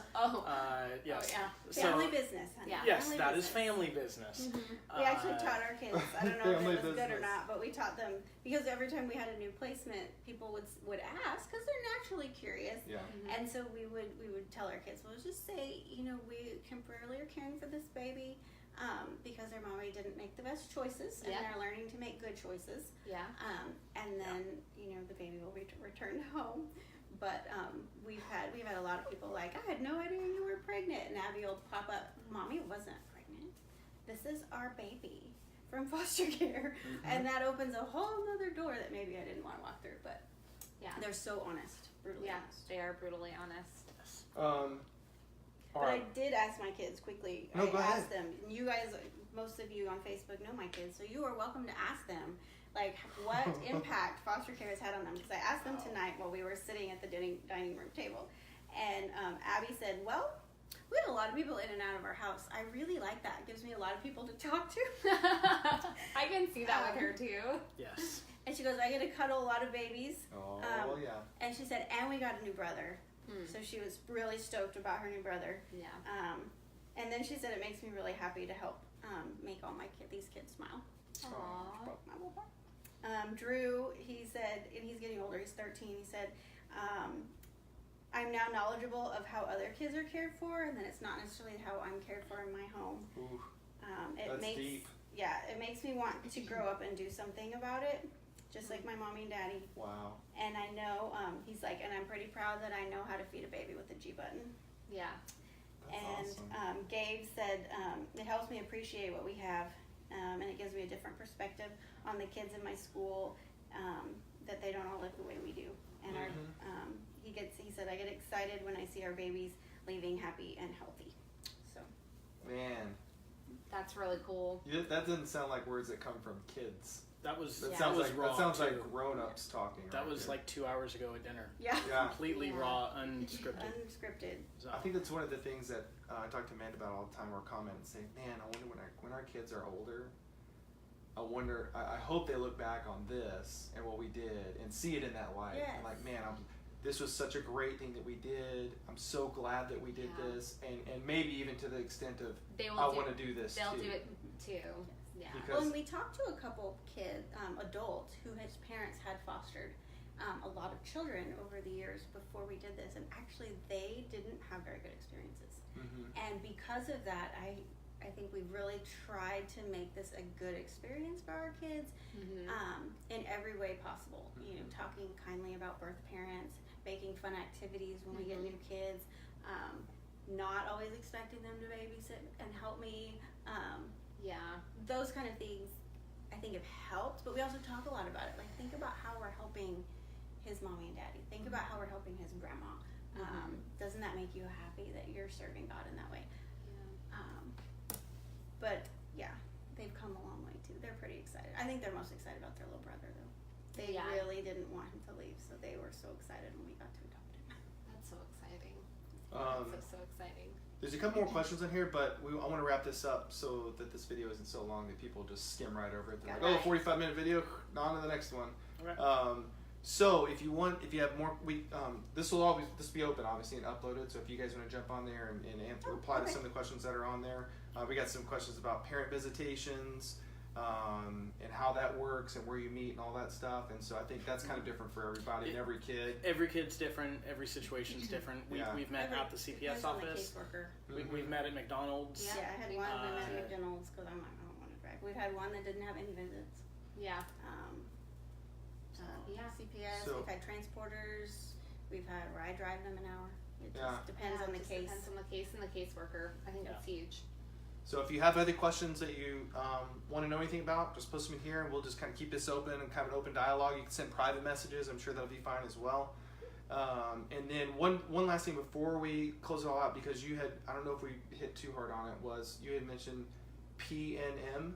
yes. Family business, honey. Yes, family that business. is family business. We actually taught our kids, I don't know if it was good or not, but we taught them, because every time we had a new placement, people would ask, because they're naturally curious. Yeah. And so we would tell our kids, well, just say, we temporarily are caring for this baby, because their mommy didn't make the best choices, and they're learning to make good choices. Yeah. And then the baby will be returned home. But we've had a lot of people like, I had no idea you were pregnant, and Abby will pop up, Mommy wasn't pregnant. This is our baby from foster care, and that opens a whole other door that maybe I didn't want to walk through. But they're so honest, brutally honest. They are brutally honest. But I did ask my kids quickly. No, go ahead. Asked them. You guys, most of you on Facebook know my kids, so you are welcome to ask them, like, what impact foster care has had on them. Because I asked them tonight while we were sitting at the dining room table, and Abby said, "Well, we had a lot of people in and out of our house. I really like that. It gives me a lot of people to talk to." I can see that with her too. Yes. And she goes, "I get to cuddle a lot of babies." Yeah. And she said, "And we got a new brother." So she was really stoked about her new brother. Yeah. And then she said, it makes me really happy to help make all these kids smile. Aww. Drew, he said, and he's getting older, he's 13, he said, I'm now knowledgeable of how other kids are cared for, and then it's not necessarily how I'm cared for in my home. That's deep. Yeah, it makes me want to grow up and do something about it. just like my mommy and daddy. Wow. And I know, he's like, and I'm pretty proud that I know how to feed a baby with a G button. Yeah. That's awesome. Gabe said, it helps me appreciate what we have, and it gives me a different perspective on the kids in my school, that they don't all live the way we do. And he said, I get excited when I see our babies leaving happy and healthy. So. Man. That's really cool. That doesn't sound like words that come from kids. That sounds raw, like grown-ups talking. That was like 2 hours ago at dinner. Yeah. Completely raw, unscripted. Unscripted. So. I think that's one of the things that I talk to Amanda about all the time, or comment and say, man, I wonder when our kids are older, I hope they look back on this and what we did and see it in that light. Yes. And like, man, this was such a great thing that we did. I'm so glad that we did this. And maybe even to the extent of, I want to do this They'll too. do it too. Yeah. Because Well, and we talked to a couple kids, adults, who his parents had fostered a lot of children over the years before we did this, and actually they didn't have very good experiences. And because of that, I think we've really tried to make this a good experience for our kids, in every way possible. You know, talking kindly about birth parents, making fun activities when we get new kids, not always expecting them to babysit and help me. Those kind of things I think have helped, but we also talk a lot about it. Like, think about how we're helping his mommy and daddy. Think about how we're helping his grandma. Doesn't that make you happy that you're serving God in that way? But yeah, they've come a long way too. They're pretty excited. I think they're most excited about their little brother though. They really didn't want him to leave, so they were so excited when we got to adopt him. That's so exciting. So exciting. There's a couple more questions in here, but I want to wrap this up so that this video isn't so long that people just skim right over it. They're like, 45-minute video, on to the next one. Okay. So if you have more, this will be open obviously and uploaded. So if you guys want to jump on there and reply to some of the questions that are on there, we got some questions about parent visitations, and how that works and where you meet and all that stuff. And so I think that's kind of different for everybody and every kid. Every kid's different. Every situation's different. We've met at the CPS office. We've met at McDonald's. Yeah, I had one we met at McDonald's because I don't want to brag. We've had one that didn't have any visits. Yeah. CPS. So, we've had transporters. We've had where I drive them an hour. It just depends on the case. Depends on the case and the caseworker. I think that's huge. So if you have other questions that you want to know anything about, just post them in here and we'll just kind of keep this open and kind of an open dialogue. You can send private messages. I'm sure that'll be fine as well. And then one last thing before we close it all out, because you had, I don't know if we hit too hard on it, was you had mentioned PNM?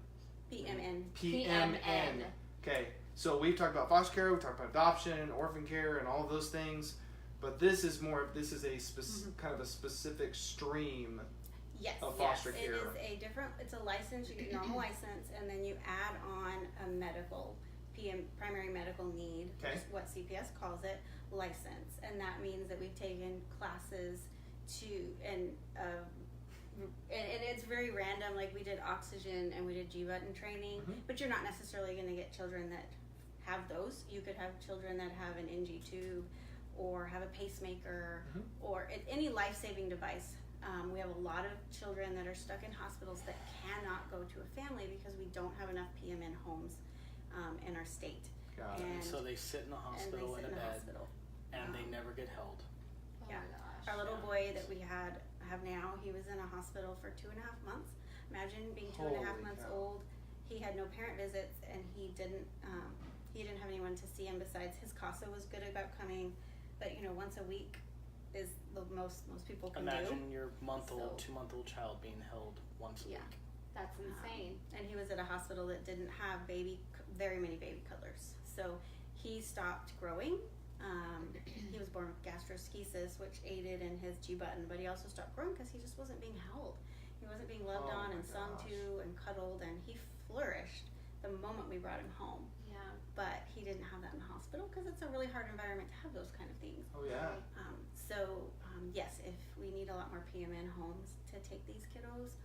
PMN. Okay, so we've talked about foster care, we've talked about adoption, orphan care, and all of those things, but this is a kind of a specific stream of foster care. It is a different, it's a license, you get a normal license, and then you add on a medical, primary medical need, is what CPS calls it, license. And that means that we've taken classes and it's very random, like we did oxygen and we did G-button training, but you're not necessarily going to get children that have those. You could have children that have an NG tube or have a pacemaker or any life-saving device. We have a lot of children that are stuck in hospitals that cannot go to a family because we don't have enough PMN homes in our state. And so they sit in the hospital in a bed and they never get held. Oh my gosh. Our little boy that we have now, he was in a hospital for 2.5 months. Imagine being 2.5 months old. He had no parent visits and he didn't have anyone to see him besides his CASA was good about coming, but once a week is the most people can do. Imagine your 2-month-old child being held once a week. That's insane. And he was at a hospital that didn't have very many baby cuddlers. So he stopped growing. He was born with gastroschisis, which aided in his G-button, but he also stopped growing because he just wasn't being held. He wasn't being loved on and sung to and cuddled, and he flourished the moment we brought him home. Yeah. But he didn't have that in the hospital because it's a really hard environment to have those kind of things. Oh, yeah. Yes, if we need a lot more PMN homes to take these kiddos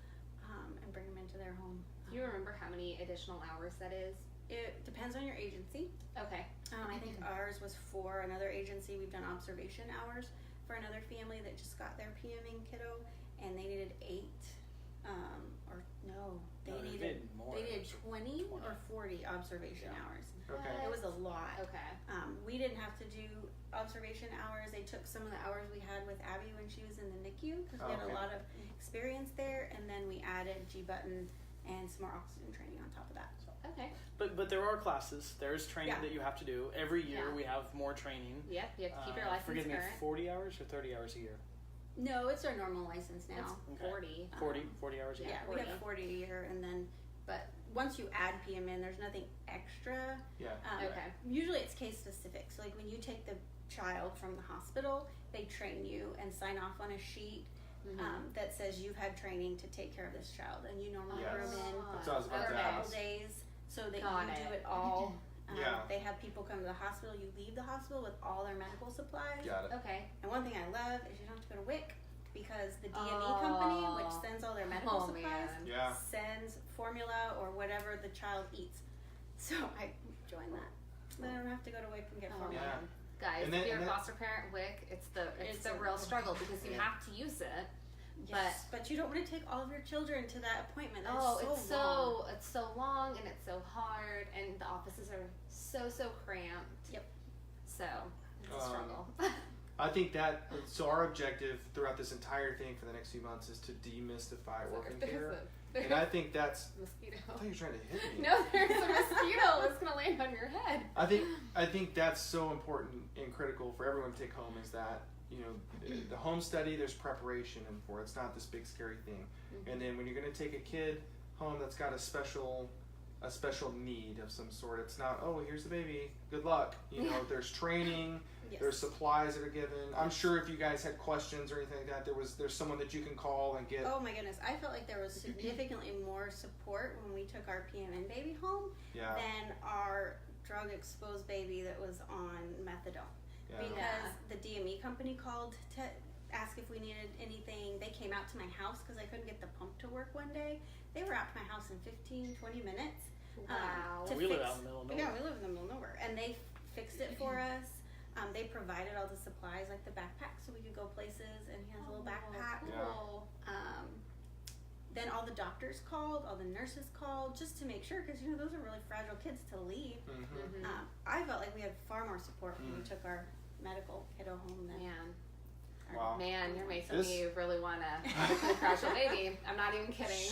and bring them into their home. Do you remember how many additional hours that is? It depends on your agency. Okay. I think ours was 4. Another agency, we've done observation hours for another family that just got their PMing kiddo, and they needed 8. No, They needed more. They did 20 or 40 observation hours. Okay. It was a lot. Okay. We didn't have to do observation hours. They took some of the hours we had with Abby when she was in the NICU because we had a lot of experience there, and then we added G-button and some more oxygen training on top of that. So. Okay. But there are classes. There's training that you have to do every year. Yeah. We have more training. Yep. You have to keep your license Forgive me, current. 40 hours or 30 hours a year? No, it's our normal license now. It's 40. 40 hours a year. Yeah, we have 40 a year, and then, but once you add PM in, there's nothing extra. Yeah. Okay. Usually it's case specific. So like when you take the child from the hospital, they train you and sign off on a sheet that says you've had training to take care of this child, and you normally room in That's what I was about for to a couple ask. days so that Got you it. do it all. Yeah. They have people come to the hospital. You leave the hospital with all their medical supplies. Got it. Okay. And one thing I love is you don't have to go to WIC because the DME company, which sends all their medical supplies, Yeah. sends formula or whatever the child eats. So I joined that. Then I don't have to go to WIC and get formula. Yeah. Guys, And then- if you're and a then- foster parent, WIC, it's the a real struggle because you have to use it. Yes, but you don't want to take all of your children to that appointment. That It's so long. it's so long and it's so hard and the offices are so cramped. Yep. So it's a struggle. I think that, so our objective throughout this entire thing for the next few months is to demystify orphan care. And I think that's, mosquito. I thought you were trying to hit me. No, there's a mosquito that's gonna land on your head. I think that's so important and critical for everyone to take home is that, you know, the home study, there's preparation in for it. It's not this big scary thing. And then when you're going to take a kid home that's got a special need of some sort, it's not, oh, here's the baby, good luck. You know, there's training, there's supplies that are given. I'm sure if you guys had questions or anything like that, there's someone that you can call and get. Oh my goodness, I felt like there was significantly more support when we took our PMN baby home than our drug exposed baby that was on methadone. Because the DME company called to ask if we needed anything. They came out to my house because I couldn't get the pump to work one day. They were out to my house in 15, 20 minutes. Wow. We live out in the middle of nowhere. Yeah, we live in the middle of nowhere. And they fixed it for us. They provided all the supplies like the backpack so we could go places, and he has a little backpack. Cool. Then all the doctors called, all the nurses called, just to make sure, because you know those are really fragile kids to leave. I felt like we had far more support when we took our medical kiddo home than Wow. Man, you're making me really want to crash a baby. I'm not even kidding.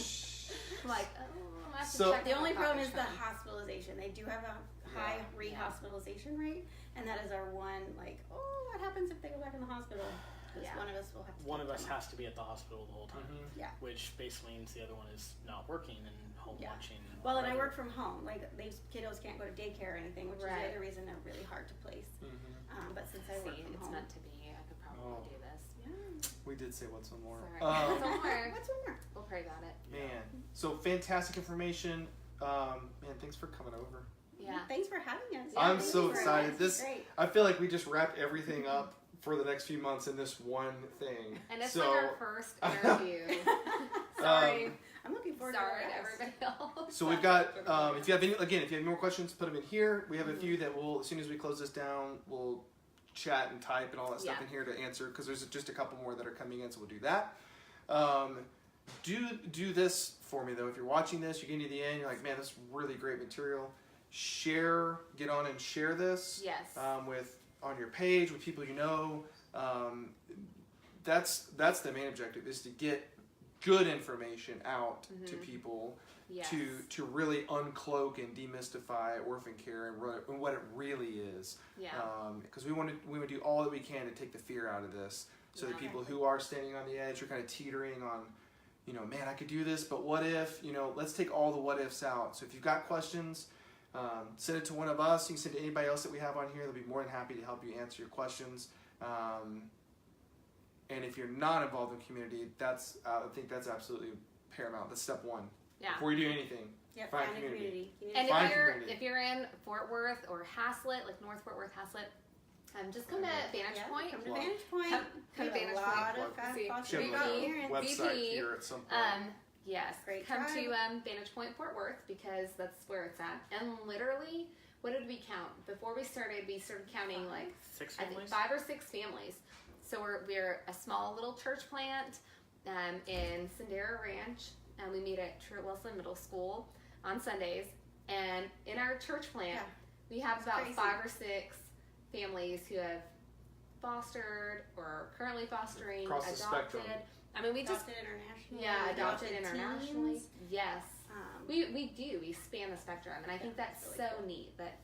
I'm like, oh, I'm gonna have to check the only my problem is the pocket hospitalization. They do have a high rehospitalization rate, and that is our one, like, oh, what happens if they go back in the hospital? Because one of us will have to One of us has to be at the hospital the whole time. Which basically means the other one is not working and home watching. Well, and I work from home. Like, these kiddos can't go to daycare or anything, which is the other reason they're really hard to place. But since I work from it's home. meant to be. I could probably do this. We did say what's one more. Sorry. What's one more? What's one more? We'll pray about it. Man, so fantastic information. Man, thanks for coming over. Yeah. Thanks for having us. I'm so excited. This is great. I feel like we just wrapped everything up for the next few months in this one thing. And it's so, like our first interview. Sorry. I'm looking forward Sorry to to everybody else. So we've got, if you have any more questions, put them in here. We have a few that we'll, as soon as we close this down, we'll chat and type and all that stuff in here to answer, because there's just a couple more that are coming in, so we'll do that. Do this for me though. If you're watching this, you're getting to the end, you're like, man, this is really great material. Get on and share this. Yes. On your page with people you know. That's the main objective, is to get good information out to people. Yes. To really uncloak and demystify orphan care and what it really is. Yeah. Because we want to do all that we can to take the fear out of this, so that people who are standing on the edge are kind of teetering on, you know, man, I could do this, but what if? You know, let's take all the what ifs out. So if you've got questions, send it to one of us. You can send it to anybody else that we have on here. They'll be more than happy to help you answer your questions. And if you're not involved in the community, I think that's absolutely paramount. That's step one. Yeah. Before you do anything, find a community. And if you're in Fort Worth or Haslett, like North Fort Worth, Haslett, just come to Vantage Point. Come to Vantage Point. Come to Vantage Point. Website here at some point. Yes. Great come try. to Vantage Point Fort Worth, because that's where it's at. And literally, what did we count? Before we started counting like 6 I think families? 5 or 6 families. So we're a small little church plant in Sendera Ranch, and we meet at Truett Wilson Middle School on Sundays. And in our church plant, we have about crazy. 5 or 6 families who have fostered or are currently fostering, Across the adopted. spectrum. I mean, we just Adopted internationally. adopted internationally. teens. Yes, Um, we do. We span the spectrum, and I think that's really so cool. neat. That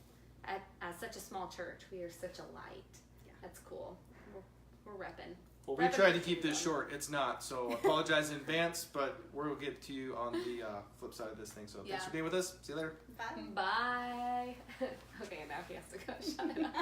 at such a small church, we are such a light. Yeah. That's cool. We're repping. Well, we tried to keep this short. It's not, so I apologize in advance, but we'll get to you on the flip side of this thing. So thanks for being with us. See you later. Bye. Bye. Okay, now he has to go. Shut it up.